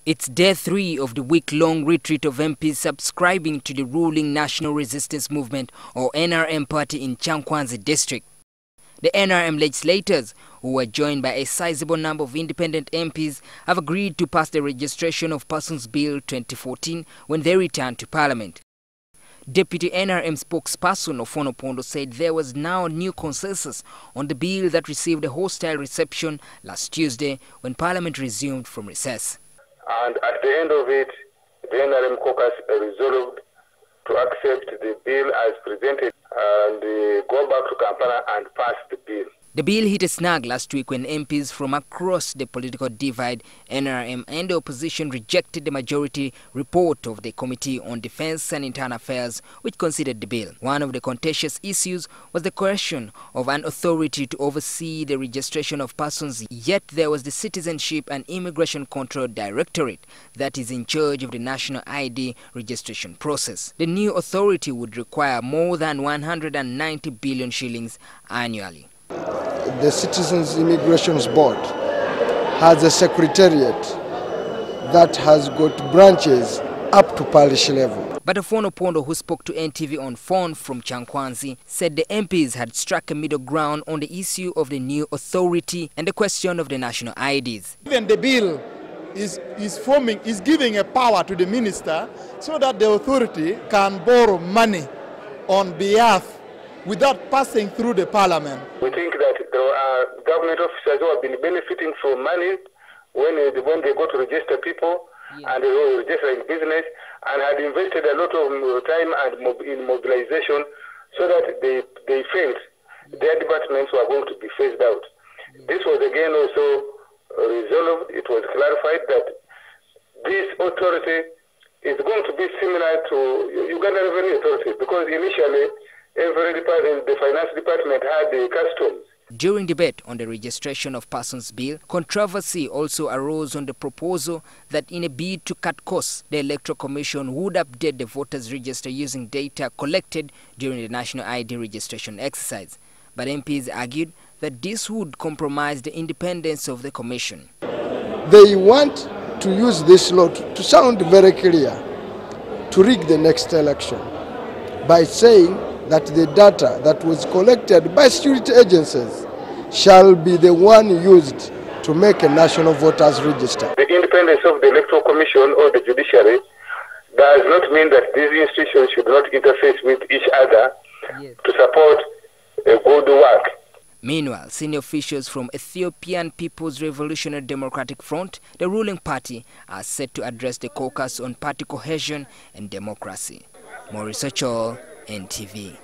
It's day 3 of the week-long retreat of MPs subscribing to the ruling National Resistance Movement or NRM party in Kyankwanzi district. The NRM legislators, who were joined by a sizable number of independent MPs, have agreed to pass the Registration of Persons Bill 2014 when they return to Parliament. Deputy NRM spokesperson Ofono Pondo said there was now new consensus on the bill that received a hostile reception last Tuesday when Parliament resumed from recess. And at the end of it, the NRM caucus resolved to accept the bill as presented and go back to Kampala and pass the bill. The bill hit a snag last week when MPs from across the political divide, NRM and the opposition, rejected the majority report of the Committee on Defense and Internal Affairs, which considered the bill. One of the contentious issues was the question of an authority to oversee the registration of persons, yet there was the Citizenship and Immigration Control Directorate that is in charge of the national ID registration process. The new authority would require more than 190 billion shillings annually. The Citizens Immigration Board has a secretariat that has got branches up to parish level. But Ofono Pondo, who spoke to NTV on phone from Kyankwanzi, said the MPs had struck a middle ground on the issue of the new authority and the question of the national IDs. Even the bill is giving a power to the minister so that the authority can borrow money on behalf without passing through the parliament. We think that there are government officers who have been benefiting from money when they go to register people and they were registering business and had invested a lot of time and in mobilization so that they felt their departments were going to be phased out. This was again also resolved. It was clarified that this authority is going to be similar to Uganda Revenue Authority, because initially every department, the finance department, had the customs. During debate on the Registration of Persons Bill, controversy also arose on the proposal that in a bid to cut costs, the Electoral Commission would update the voters' register using data collected during the national ID registration exercise. But MPs argued that this would compromise the independence of the Commission. They want to use this law to sound very clear, to rig the next election by saying that the data that was collected by security agencies shall be the one used to make a national voters register. The independence of the Electoral Commission or the judiciary does not mean that these institutions should not interface with each other to support a good work. Meanwhile, senior officials from Ethiopian People's Revolutionary Democratic Front, the ruling party, are set to address the caucus on party cohesion and democracy. Maurice Ochol, NTV.